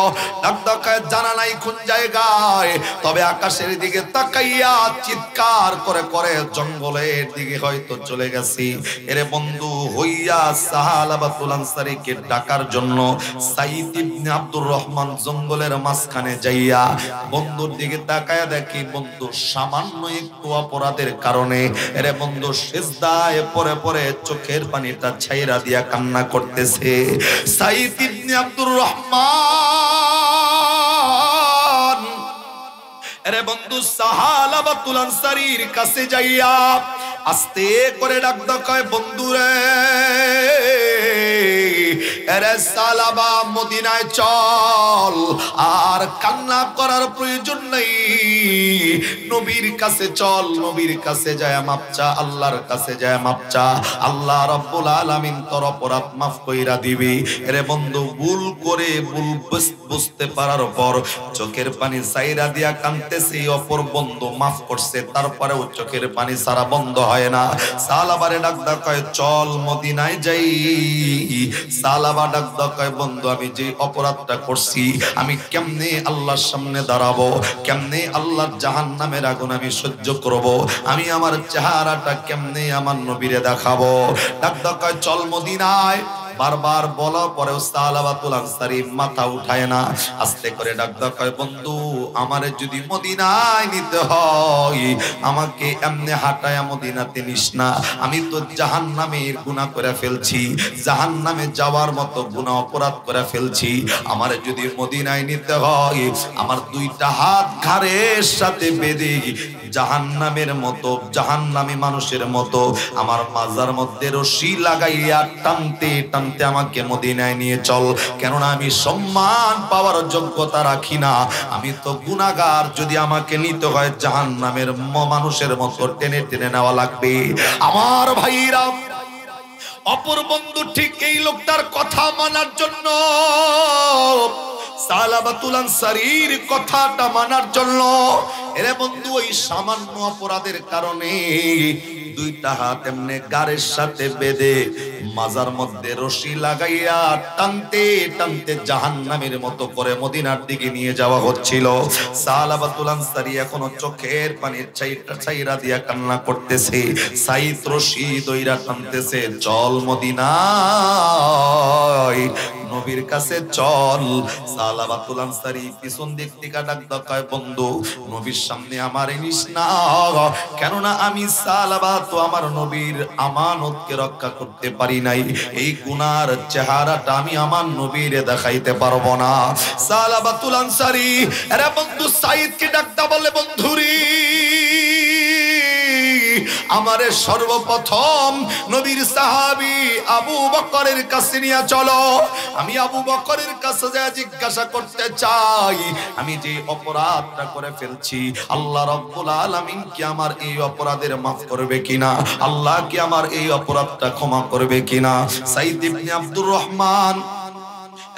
ডাক দেখায়, জানা নাই কোন জায়গায়, তবে আকাশের দিকে তাকাইয়া চিৎকার করে করে জঙ্গলের দিকে হয়তো চলে গেছি। এরে বন্ধু, হইয়া সাহাবাতুল আনসারীকে ডাকার জন্য সাঈদ ইবনে আব্দুর রহমান জঙ্গলের মাঝখানে যাইয়া বন্ধুর দিকে তাকায়া দেখি বন্ধু সামান্য একটু অপরাধের কারণে এরে বন্ধু সিজদায় পড়ে পড়ে চোখের পানিটা ছাইরা দিয়া কান্না করতেছে। সাঈদ ইবনে আব্দুর রহমান এরে বন্ধু সাহাবাতুল আনসারীর কাছে যাইয়া আস্তে করে ডাক দেয়, বন্ধুরে, এরে সালাবা, মদিনায় চল, আর কান্না করার প্রয়োজন নেই, নবীর কাছে চল, নবীর কাছে যায় মাপ চা, আল্লাহর কাছে যায় মাপ চা, আল্লাহ রাব্বুল আলামিন তোর অপরাধ মাফ কইরা দিবি। এরে বন্ধু, ভুল করে ভুল বুঝতে পারার পর চোখের পানি সাইরা দিয়া কাঁদতেছে, অপর বন্ধু মাফ করছে, তারপরেও চোখের পানি সারা বন্ধ হয় না। সালাবারে ডাক দেয়, চল মদিনায় যাই। সালাবা ডাক দেয়, বন্ধু, আমি যে অপরাধটা করছি, আমি কেমনে আল্লাহর সামনে দাঁড়াবো, কেমনে আল্লাহর জাহান্নামের আগুন আমি সহ্য করব, আমি আমার চেহারাটা কেমনে আমার নবীরে দেখাবো। ডাক দেয়, চল মদিনায়। বারবার বলা পরেও সাহাবাতুল আনসারী মাথা উঠায় না। আস্তে করে ডাক দেয়, বন্ধু, আমারে যদি মদিনায় নিতে হয়, আমাকে এমনি হাঁটায়া মদিনাতে নিস না, আমি তো জাহান্নামের গুনাহ করে ফেলছি, জাহান্নামে যাওয়ার মতো গুনাহ অপরাধ করে ফেলছি, আমারে যদি মদিনায় নিতে হয়, আমার দুইটা হাত ঘাড়ের সাথে বেঁধে জাহান্নামের মতো, জাহান্নামী মানুষের মতো আমার মাজার মধ্যে রশি লাগাইয়া টানতে টানতে টানতে আমাকে মদিনায় নিয়ে চল, কেননা আমি সম্মান পাওয়ার যোগ্যতা রাখি না, আমি তো গুনাহগার। যদি আমাকে নিতে হয় জাহান্নামের মানুষের মতো টেনে টেনে নেওয়া লাগবে। আমার ভাইরা, অপর বন্ধু ঠিক এই লোকটার কথা মানার জন্য, সালাবাতুল আনসারীর কথাটা মানার জন্য, এরে বন্ধু ওই সামান্য অপরাধের কারণে দুইটা হাত এমনি গাড়ের সাথে বেঁধে মাজার মধ্যে রশি লাগাইয়া টানতে টানতে জাহান্নামের মতো করে মদিনার দিকে নিয়ে যাওয়া হচ্ছিল। সালাবাতুল আনসারী এখনো চোখের পানির ছাইরা দিয়া কান্না করতেছে। সাইদ রশি দইরা টানতেছে, চল মদিনায়, নবীর কাছে চল। সালাবাতুল আনসারী পিছন দিক থেকে ডাক দেয়, বন্ধু নবীর সামনে আমার নিস না, কেননা আমি সালাবাত আমার নবীর আমানতকে রক্ষা করতে পারি নাই, এই গুনার চেহারাটা আমি আমার নবীর দেখাইতে পারবো না। সালাবাতুল আনসারী আরে বন্ধু সাইদকে ডাকতা বলে, বন্ধুরি আমারে সর্বপ্রথম নবীর সাহাবী আবু বকরের কাছে নিয়ে চলো, আমি আবু বকরের কাছে যা জিজ্ঞাসা করতে চাই, আমি যে অপরাধটা করে ফেলছি আল্লাহ রাব্বুল আলামিন কি আমার এই অপরাধের মাফ করবে কিনা, আল্লাহ কি আমার এই অপরাধটা ক্ষমা করবে কিনা। সাইদ ইবনে আব্দুর রহমান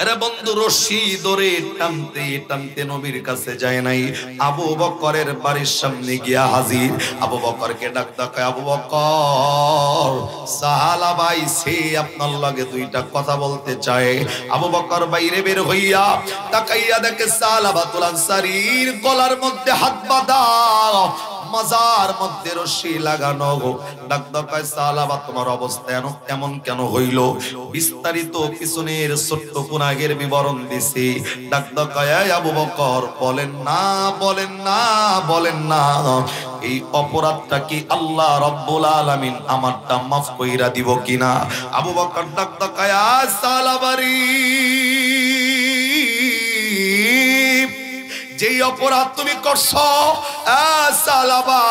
আরে বন্ধু রশি ধরে টানতে টানতে নবীর কাছে যায় নাই, আবু বকরের বাড়ির সামনে গিয়া হাজির। আবু বকরকে ডাকতে কয়, আবু বকর সাহাবা আইছে আপনার লগে দুইটা কথা বলতে চায়। আবু বকর বাইরে বের হইয়া তাকাইয়া দেখে সালাবাতুল আনসারীর গলার মধ্যে হাত বাঁধা, মাজার মধ্যে রশি লাগানো। ডাকতে কয়, সালাবা তোমার অবস্থা এমন কেন হইল? বিস্তারিত পিছনের ছোট্ট গুনাহের বিবরণ দিছি। ডাকতে কয়, আবু বকর বলেন না, বলেন না, বলেন না, এই অপরাধটা কি আল্লাহ রাব্বুল আলামিন আমারটা মাফ কইরা দিব কিনা। আবু বকর ডাকতে কয়, সালাবারি যেই অপরাধ তুমি করছো, সালাবা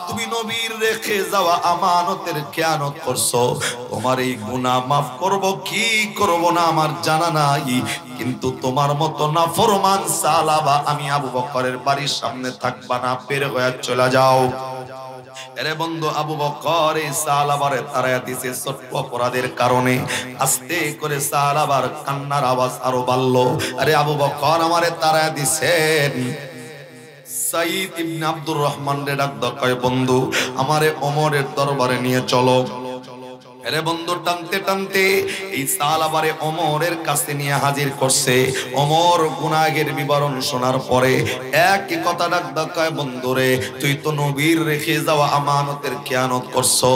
তুমি নবীর রেখে যাওয়া আমানতের খেয়ানত করছো, তোমার এই গুনাহ মাফ করব কি করব না আমার জানা নাই, কিন্তু তোমার মতো নাফরমান সালাবা আমি আবু বকরের বাড়ির সামনে থাকবা না, বের হয়ে চলে যাও। এরে বন্ধু আবু বকর এই সালাবারে তাড়ায়া দিছে ছোট্ট অপরাধের কারণে। আস্তে করে সালাবার কান্নার আওয়াজ আরো বাড়লো, আরে আবু বকর আমারে তাড়ায়া দিছেন। সাইদ ইবনে আব্দুর রহমান রে ডাক কয়, বন্ধু আমারে ওমরের দরবারে নিয়ে চলো। আরে বন্ধু টানতে টানতে এই সালাবারে ওমরের কাছে নিয়ে হাজির করছে। ওমর গুনাহের বিবরণ শোনার পরে একই কথা ডাক কয়, বন্ধুরে তুই তো নবীর রেখে যাওয়া আমানতের খেয়ানত করছো,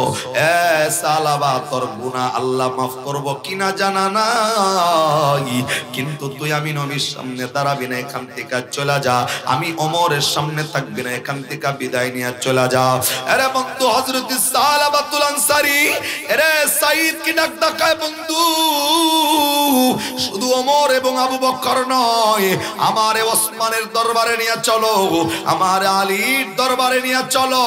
সালাবা তোর গুনাহ আল্লাহ মাফ করব কিনা জানা নাই, কিন্তু তুই আমি নবীর সামনে দাঁড়াবি না, এখান থেকে চলে যা, আমি ওমরের সামনে থাকবি না, এখান থেকে বিদায় নিয়ে চলে যা। আরে বন্ধু হযরত সালাবাতুল আনসারী আরে সাইদ কি ডাক ডাকায়, বন্ধু শুধু ওমর এবং আবু বকর নয়, আমারে ওসমানের দরবারে নিয়ে চলো, আমারে আলীর দরবারে নিয়ে চলো,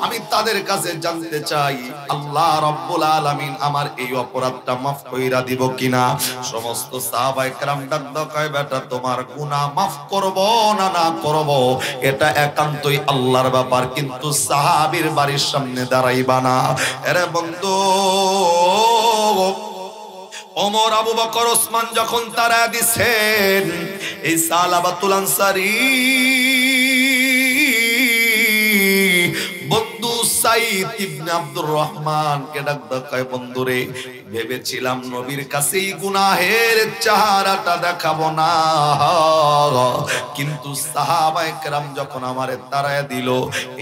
আমি তাদের কাছে জানতে চাই আল্লাহ রাব্বুল আলামিন আমার এই অপরাধটা মাফ কইরা দিব কিনা। সমস্ত সাহাবায়ে কেরাম ডাক ডাকায়, বেটা তোমার গুনাহ মাফ করব না না করব এটা একান্তই আল্লাহর ব্যাপার, কিন্তু সাহাবীর বাড়ির সামনে দাঁড়াইবা না। আরে বন্ধু ওমর আবু বকর ওসমান যখন তারা দিছেন, এই সালাবাতুল আনসারী বন্ধু সাইদ ইবনে আব্দুর রহমান কে ডাক দেয়, বন্ধুরে ভেবেছিলাম নবীর কাছেই গুনাহের চেহারাটা দেখাবো না, কিন্তু সাহাবায়ে কেরাম যখন আমারে তাড়ায়া দিল,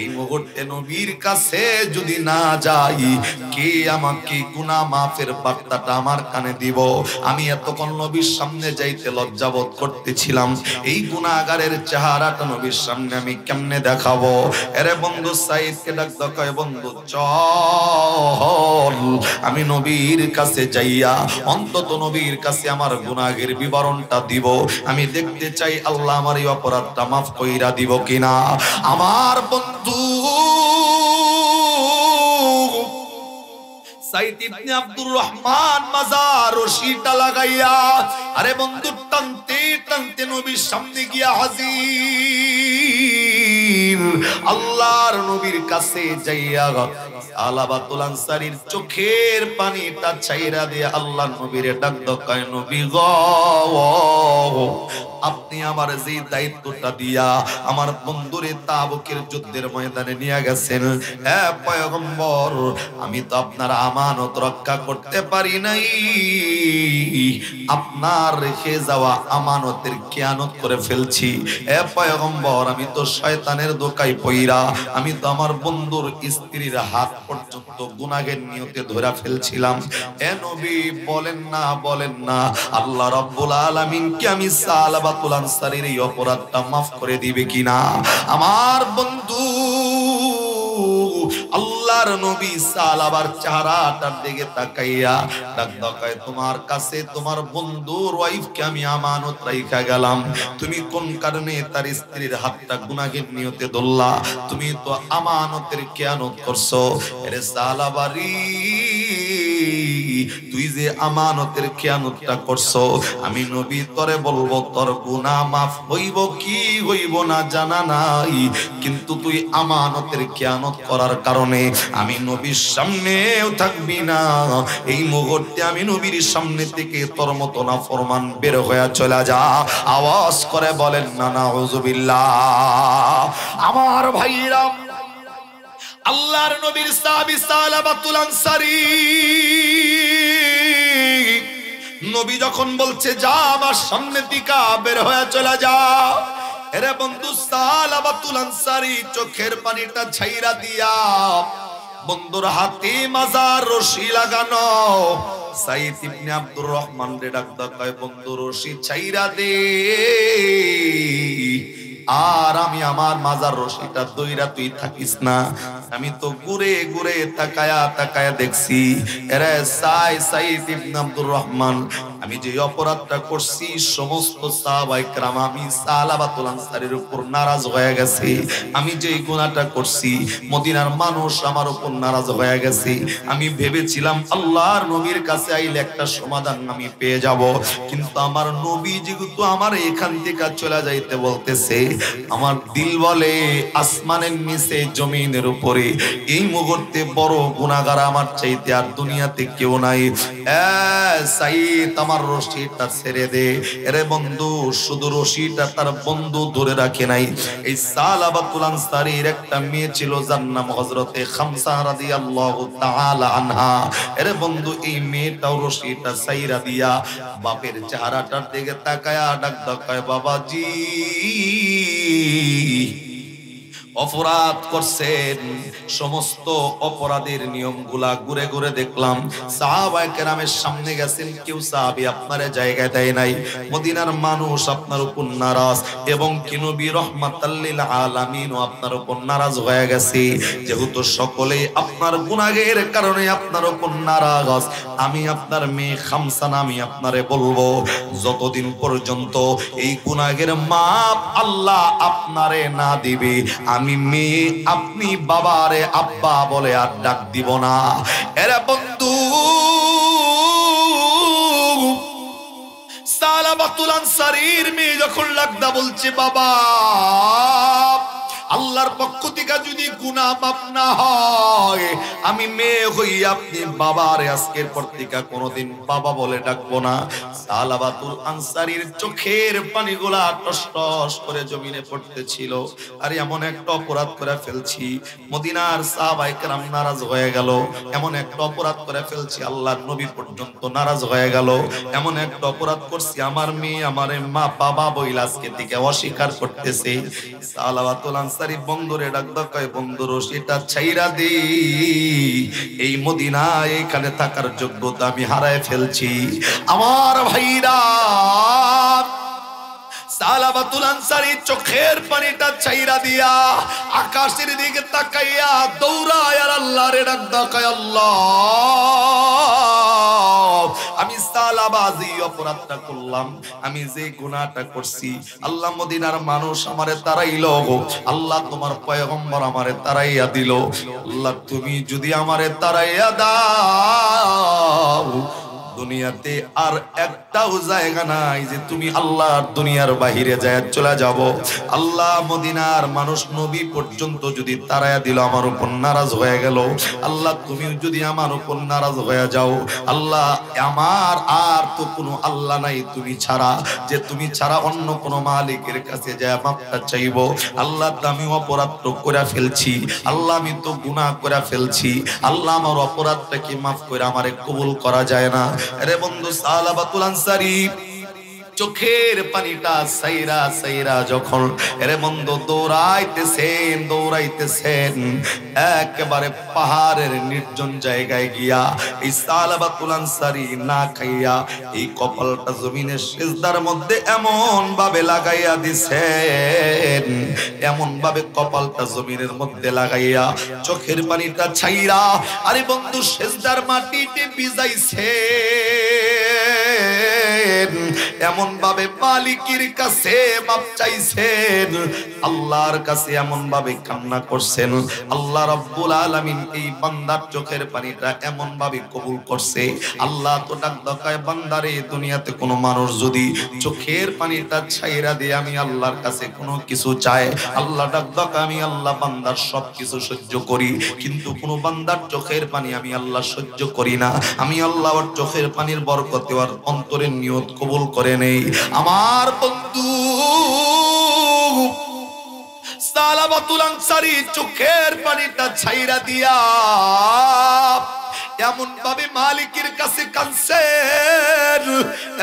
এই মুহূর্তে নবীর কাছে যদি না যাই, কে আমাকে গুনাহ মাফের বার্তাটা আমার কানে দিব? আমি এতক্ষণ নবীর সামনে যাইতে লজ্জাবোধ করতেছিলাম, এই গুনাহগারের চেহারাটা নবীর সামনে আমি কেমনে দেখাবো? আরে বন্ধু সাইদকে ডাক দেয়, বন্ধু চল আমি নবীর কাছে যাইয়া অন্তত নবীর কাছে আমার গুনাহের বিবরণটা দিব, আমি দেখতে চাই আল্লাহ আমার এই অপরাধটা মাফ কইরা দিব কিনা। আমার বন্ধু সাইদ ইবনে আব্দুর রহমান মাজার রশিটা লাগাইয়া আরে বন্ধু টানতে টানতে নবীর সামনে গিয়া হাজির। আল্লাহর নবীর কাছে যাইয়া সালাবাতুল আনসারীর চোখের পানিটা ছাইরা দিয়ে আল্লাহর নবীরে ডাক কয়, নবী গো, আপনি আমার যে দায়িত্বটা দিয়া আমার বন্ধুরে তাবুকের যুদ্ধের ময়দানে নিয়ে গেছেন, হে পয়গম্বর, আমি তো আপনার আমানত রক্ষা করতে পারি নাই, আপনার রেখে যাওয়া আমানতের খেয়ানত করে ফেলছি। হে পয়গম্বর, আমি তো শয়তানের ধোঁকায় পইরা আমি তো আমার বন্ধুর স্ত্রীর হাত পর্যন্ত গুনাহের নিয়তে ধরে ফেলছিলাম। হে নবী, বলেন না বলেন না, আল্লাহ রাব্বুল আলামিন কি আমি সালাবাতুল আনসারীর এই অপরাধটা মাফ করে দিবে কিনা? আমার বন্ধু আল্লাহর নবী সালাবার চেহারাটার দিকে তাকাইয়া ডাক কয়, তোমার কাছে তোমার বন্ধুর ওয়াইফকে আমি আমানত রাইখা গেলাম, তুমি কোন কারণে তার স্ত্রীর হাতটা গুনাহের নিয়তে ধরলা? তুমি তো আমানতের খেয়ানত করছো। আরে সালাবারি, তুই যে আমানতের খেয়ানতটা করছো, আমি নবী তোরে বলবো তোর গুনাহ মাফ হইব কি হইব না জানা নাই, কিন্তু তুই আমানতের খেয়ানত করার কারণে আমি নবীর সামনেও থাকবি না। এই মুহূর্তে আমি নবীর সামনে থেকে তোর মতো না ফরমান বের হয়ে চলে যা। আওয়াজ করে বলেন না নাউযুবিল্লাহ। আমার ভাইরা, আল্লাহর নবীর সাহাবী সালাবাতুল আনসারী নবী যখন বলছে যা আমার সামনে থেকে বের হয়ে চলে যা, এরে বন্ধু সালাবাতুল আনসারী চোখের পানিটা ছাইরা দিয়া বন্ধুর হাতে মাজার রশি লাগানো সাইদ ইবনে আব্দুর রহমান রে ডাক কয়, বন্ধু রশি ছাইরা দে, আর আমি আমার মাজার রশিটা দইরা তুই থাকিস না। আমি তো ঘুরে ঘুরে তাকায়া তাকায়া দেখছি, এরে সাইদ ইবনে আব্দুর রহমান, আমি যে অপরাধটা করছি সমস্ত সাহাবায়ে কেরাম আমি সালাবাতুল আনসারীর উপর নারাজ হয়ে গেছে। আমি যে গুনাহটা করছি মদিনার মানুষ আমার উপর নারাজ হয়ে গেছে। আমি ভেবেছিলাম আল্লাহর নবীর কাছে আইলে একটা সমাধান আমি পেয়ে যাব, কিন্তু আমার নবী যেহেতু আমার এখান থেকে চলে যাইতে বলতেছে, আমার দিল বলে আসমানের নিচে জমিনের উপরে এই মুহূর্তে বড় গুনাহগার আমার চাইতে আর দুনিয়াতে কেউ নাই। সাইদ, আমার রশিটা ছেড়ে দে। এরে বন্ধু, শুধু রশিটা তার বন্ধু ধরে রাখে নাই, এই সালাবাতুল আনসারীর একটা মেয়ে ছিল যার নাম হযরতে খামসা রাদিয়াল্লাহু তাআলা আনহা। এরে বন্ধু, এই মেয়েটাও রশিটা ছাইরা দিয়া বাপের চেহারাটার দিকে তাকায়া ডাক কয়, বাবাজি অপরাধ করছেন, সমস্ত অপরাধের নিয়মগুলা ঘুরে ঘুরে দেখলাম। সাহাবায়ে কেরামের সামনে গেছেন, কেউ সাহাবী আপনারে জায়গা দেয় নাই। মদিনার মানুষ আপনার উপর নারাজ, এবং কি নবী রাহমাতাল লিল আলামিন ও আপনার উপর নারাজ হয়ে গেছে। যেহেতু সকলেই আপনার গুনাহের কারণে আপনার উপর নারাজ, আমি আপনার মেয়ে খামসা, আমি আপনারে বলবো, যতদিন পর্যন্ত এই গুনাহের মাপ আল্লাহ আপনারে না দিবে, আমি মেয়ে আপনি বাবারে আব্বা বলে আর ডাক দিব না। এরে বন্ধু, সালাবাতুল আনসারীর মেয়ে যখন লাগদা বলছে, বাবা আল্লাহর পক্ষ থেকে যদি গুনাহ মাফ না হয়, আমি মেয়ে হই আপনি বাবারে আজকের পর থেকে কোনোদিন বাবা বলে ডাকবো না। সালাবাতুল আনসারীর চোখের পানিগুলা টস টস করে জমিনে পড়তেছিল। আর এমন একটা অপরাধ করে ফেলছি, মদিনার সাহাবায়ে কেরাম নারাজ হয়ে গেল। এমন একটা অপরাধ করে ফেলছি, আল্লাহর নবী পর্যন্ত নারাজ হয়ে গেল। এমন একটা অপরাধ করছি, আমার মেয়ে আমারে মা বাবা বইলা আজকে থেকে অস্বীকার করতেছে। সালাবাতুল আনসারী বন্ধুরে ডাক কয়, বন্ধু রশিটা ছাইরা দে, এই মদিনায় এখানে থাকার যোগ্যতা আমি হারায় ফেলছি। আমার ভাইরা, সালাবাতুল আনসারী চোখের পানিটা ছাইরা দিয়া আকাশের দিকে তাকাইয়া দৌড়ায় আর আল্লাহরে ডাক কয়, আল্লাহ আমি সালাবাজি অপরাধটা করলাম, আমি যে গুনাহটা করছি, আল্লাহ মদিনার মানুষ আমারে তাড়াইলো, আল্লাহ তোমার পয়গম্বর আমারে তাড়াইয়া দিল, আল্লাহ তুমি যদি আমারে তাড়াইয়া দাও, দুনিয়াতে আর একটাও জায়গা নাই যে তুমি আল্লাহর দুনিয়ার বাহিরে যায় চলে যাব। আল্লাহ মদিনার মানুষ নবী পর্যন্ত যদি তাড়াইয়া দিল, আমার উপর নারাজ হয়ে গেল, আল্লাহ তুমিও যদি আমার উপর নারাজ হয়ে যাও, আল্লাহ আমার আর তো কোনো আল্লাহ নাই তুমি ছাড়া, যে তুমি ছাড়া অন্য কোনো মালিকের কাছে যায় মাপটা চাইবো। আল্লাহ আমি অপরাধ তো করে ফেলছি, আল্লাহ আমি তো গুনাহ করে ফেলছি, আল্লাহ আমার অপরাধটা কি মাফ করে আমারে কবুল করা যায় না? আরে বন্ধু সালাবাতুল আনসারী চোখের পানিটা সাইরা সাইরা যখন এরে বন্ধু দৌড়াইতেছেন একেবারে পাহাড়ের নির্জন জায়গায় গিয়া এই সালাবাতুল আনসারী না খাইয়া এই কপালটা জমিনের সিজদার মধ্যে এমন ভাবে লাগাইয়া দিছেন, এমন ভাবে কপালটা জমিনের মধ্যে লাগাইয়া চোখের পানিটা ছাইরা আরে বন্ধু সিজদার মাটিতে ভিজাইছে, এমন ভাবে মালিকের কাছে মাপ চাইছেন, আল্লাহর কাছে এমন ভাবে কান্না করছেন, আল্লাহ রাব্বুল আলামিন এই বান্দার চোখের পানিটা এমন ভাবে কবুল করছে। আল্লাহ তো ডাক দেয় বান্দারে, দুনিয়াতে কোনো মানুষ যদি চোখের পানিটা ছাইরা দিয়ে আমি আল্লাহর কাছে কোনো কিছু চায়, আল্লাহ ডাক দেয় আমি আল্লাহ বান্দার সব কিছু সহ্য করি, কিন্তু কোনো বান্দার চোখের পানি আমি আল্লাহ সহ্য করি না। আমি আল্লাহ ওর চোখের পানির বরকতে ওর অন্তরের নিয়ত কবুল করে নেই। আমার বন্ধু সালাবাতুল আনসারী চোখের পানিটা ছাইরা দিয়া এমন ভাবে মালিকের কাছে কাঁদছেন,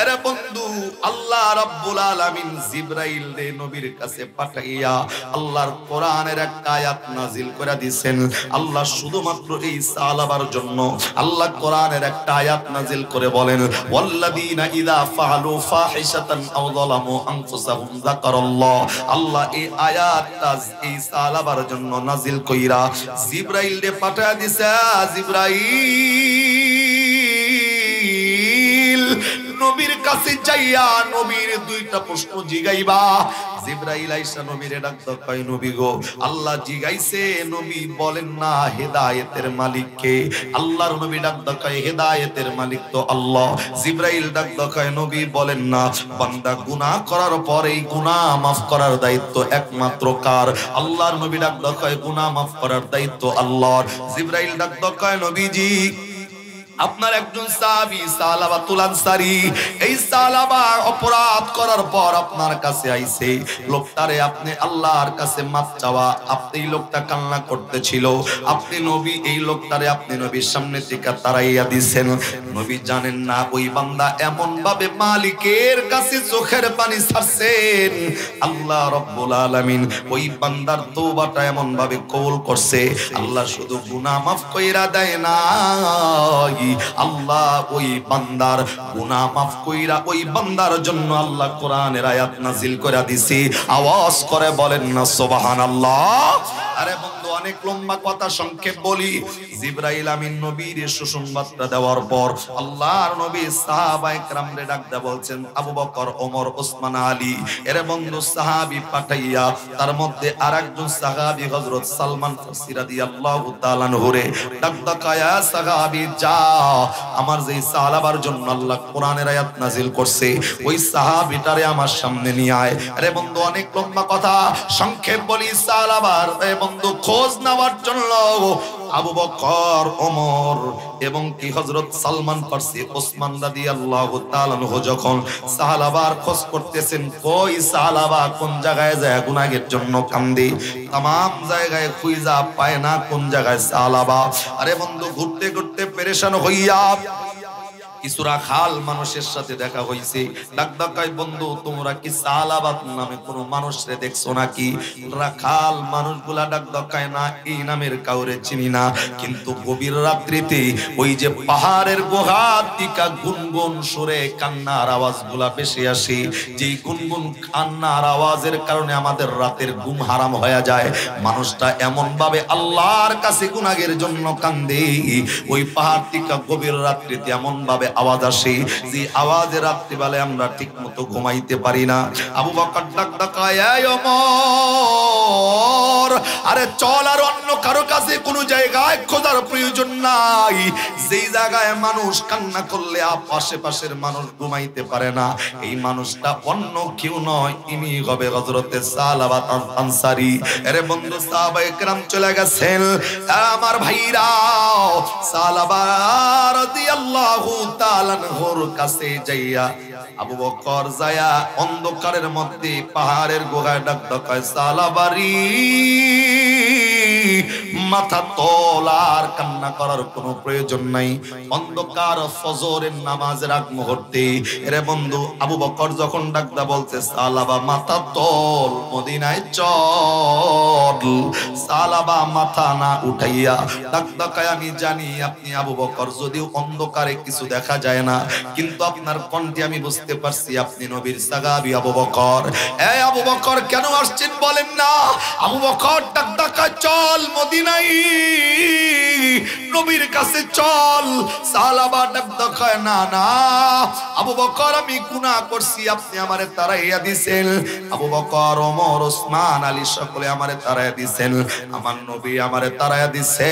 আরে বন্ধু আল্লাহ রাব্বুল আলামিন জিবরাইল রে নবীর কাছে পাঠাইয়া আল্লাহর কোরআনের একটা আয়াত নাজিল করে দিয়েছেন। আল্লাহ শুধুমাত্র এই সালাবার জন্য আল্লাহ কোরআনের একটা আয়াত নাজিল করে বলেন, ওয়াল্লাযীনা ইযা ফাআলু ফাহিশাতান আও যালামু আনফুসাহুম যাকারাল্লাহ। আল্লাহ এই আয়াতটা এই সালাবার জন্য নাজিল কইরা জিবরাইল রে পাঠায় দিয়েছে। জিবরাইল নবীর কাছে যাইয়া নবীর দুইটা প্রশ্ন জিগাইবা। জিবরাইল আইসা নবীরে ডাক দাও, কই নবী গো, আল্লাহ জিগাইছে, নবী বলেন না হেদায়েতের মালিক কে? আল্লাহর নবী ডাক দাও, কই হেদায়েতের মালিক তো আল্লাহ। জিবরাইল ডাক দাও, কই নবী বলেন না বান্দা গুনাহ করার পর এই গুনাহ maaf করার দায়িত্ব একমাত্র কার? আল্লাহর নবী ডাক দাও, কই গুনাহ maaf করার দায়িত্ব আল্লাহর। জিবরাইল ডাক দাও, কই নবীজি আপনার একজন সাহাবী সালাবাতুল আনসারী, এই সালাবা অপরাধ করার পর আপনার কাছে আইছে, লোকটারে আপনি আল্লাহর কাছে মাফ চাওয়া, আপনি এই লোকটা কান্না করতেছিল, আপনি নবী এই লোকটারে আপনি নবীর সামনে থেকে তাড়াইয়া দিয়েছেন। নবী জানেন না ওই বান্দা এমন ভাবে মালিকের কাছে চোখের পানি ছাড়ছেন, আল্লাহ রাব্বুল আলামিন ওই বান্দার তওবাটা এমন ভাবে কবুল করছে। আল্লাহ শুধু গুনাহ মাফ কইরা দেয় না, আল্লাহ ওই বান্দার গুনাহ মাফ কইরা ওই বান্দার জন্য আল্লাহ কোরআনের আয়াত নাজিল করে দিয়েছে। আওয়াজ করে বলেন না সুবহানাল্লাহ। আরে বন্ধু অনেক লম্বা কথা সংক্ষেপ বলি। জিবরাইল আমিন নবীর সুসংবাদটা দেওয়ার পর আল্লাহর নবী সাহাবায়ে কেরামরে ডাক দেয়া বলছেন, আবু বকর, ওমর, ওসমান, আলী এর বন্ধু সাহাবী পাঠাইয়া তার মধ্যে আরেকজন সাহাবী হযরত সালমান ফারসি রাদিয়াল্লাহু তাআলা আনহুরে ডাক দেয়া, সাহাবী যা আমার যেই সাহাবার জন্য আল্লাহ কোরআনের আয়াত নাজিল করছে ওই সাহাবীটারে আমার সামনে নিয়ে আয়। আরে বন্ধু অনেক লম্বা কথা সংক্ষেপ বলি। সাহাবার বন্ধু খোঁজ নেওয়ার জন্য আবু বকর, ওমর এবং কি হযরত সালমান ফারসি, ওসমান রাদিয়াল্লাহু তাআলা আনহু যখন সাহাবার খোঁজ করতেছেন, কই সাহাবা কোন জায়গায় যায় গুনাহের জন্য কান্দে, तमाम জায়গায় খুঁজা পায় না কোন জায়গায় সাহাবা। আরে বন্ধু ঘুরতে ঘুরতে পেরেশান হইয়া কিছুরা খাল মানুষের সাথে দেখা হইছে। ডাক ডাকাই, বন্ধু তোমরা কি সালাবাত নামে কোন মানুষরে দেখছো নাকি? রাখাল মানুষগুলা ডাক ডাকায়, না এই নামের কাউরে চিনি না, কিন্তু গভীর রাত্রিতে ওই যে পাহাড়ের গুহা থেকে গুনগুন সুরে কান্নার আওয়াজগুলা ভেসে আসে, যেই গুনগুন কান্নার আওয়াজের কারণে আমাদের রাতের ঘুম হারাম হয়ে যায়। মানুষটা এমন ভাবে আল্লাহর কাছে গুনাহের জন্য কান্দে, ওই পাহাড় থেকে গভীর রাত্রিতে এমন ভাবে আওয়াজ আসে, যে আওয়াজে রাত্রিবেলায় আমরা ঠিক মতো ঘুমাইতে পারি না। আবু বকর ডাক ডাকায়, এই ওমর, আরে চল, আর অন্য কারো কাছে কোনো জায়গায় খোঁজার প্রয়োজন নাই। যেই জায়গায় মানুষ কান্না করলে আশেপাশের মানুষ ঘুমাইতে পারে না, এই মানুষটা অন্য কেউ নয়, ইনি হবে হযরতে সালাবা আনসারী। আরে বন্ধু, সাহাবায়ে কেরাম চলে গেছেন। আমার ভাইরা, সালাবা রাদিয়াল্লাহু তাআলা আনহুর কাছে যাইয়া আবু বকর যায়া অন্ধকারের মধ্যে পাহাড়ের গুহায় ডাক ডাকায়, সালাবারি, মাথা তোলার, কান্না করার কোনো প্রয়োজন নাই। অন্ধকার ফজরের নামাজের আগ মুহূর্তে এরে বন্ধু আবু বকর যখন ডাকদা বলছে, সালাবা মাথা তোল, মদিনায় চল। সালাবা মাথা না উঠাইয়া ডাক ডাকায়, আমি জানি আপনি আবু বকর, যদিও অন্ধকারে কিছু দেখা যায় না, কিন্তু আপনার কণ্ঠে আমি বুঝতে পারছি আপনি নবীর সাহাবী আবু বকর। এই আবু বকর, কেন আসছেন বলেন না? আবু বকর ডাক ডাকায়, চল মদিনায়, নবীর কাছে চল। সালাবা ডাক ডাকায়, না না আবু বকর, আমি গুনাহ করছি, আপনি আমারে তাড়াইয়া দিছেন। আবু বকর, ওমর, ওসমান, আলী সকলে আমারে তাড়াইয়া দিছেন, আমার নবী আমারে তাড়াইয়া দিছে।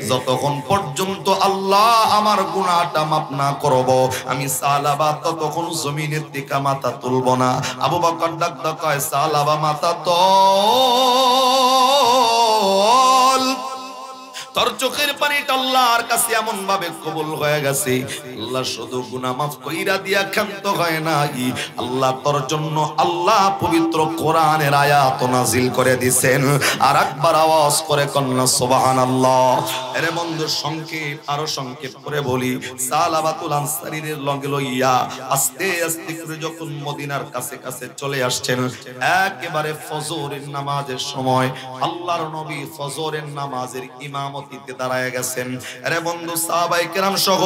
যতক্ষণ পর্যন্ত আল্লাহ আমার গুনাহটা মাফ না করব, আমি সালাবা ততক্ষণ জমিনের দিকে মাথা তুলব না। আবু বকর ডাক ডাকায়, সালাবা মাথা তোল। তোর চোখের পানিটা আল্লাহর কাছে এমন ভাবে কবুল হয়ে গেছে, আল্লাহ শুধু গুনাহ মাফ কইরা দিয়া ক্ষান্ত হয় নাই, আল্লাহ তোর জন্য আল্লাহ পবিত্র কোরআনের আয়াত নাজিল করে দিবেন। আর একবার আওয়াজ করে কন্যা সুবহানাল্লাহ। এরে বন্ধু, সংক্ষেপ আরো সংক্ষেপ করে বলি, সালাবাতুল আনসারীর লগে লইয়া আস্তে আস্তে করে যখন মদিনার কাছে কাছে চলে আসছেন, একেবারে ফজরের নামাজের সময় আল্লাহর নবী ফজরের নামাজের ইমামত দাঁড়ায় গেছেন। আরে বন্ধু, সাহাবায়ে কেরাম সহ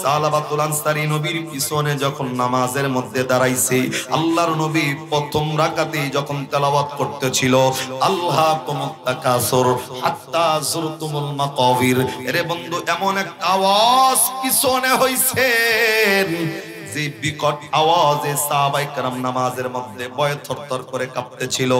সালাবাতুল আনসারী নবীর পিছনে যখন নামাজের মধ্যে দাঁড়াইছে, আল্লাহর নবী প্রথম রাকাতে যখন তেলাওয়াত করতেছিল, আল্লাহকুমুত তাকাসুর হাত্তা যুরতুমুল মাকাবির, আরে বন্ধু এমন এক আওয়াজ পিছনে হইছে, যে বিকট আওয়াজে সাহাবায়ে কেরাম নামাজের মধ্যে ভয়ে থরথর করে কাঁপতেছিল।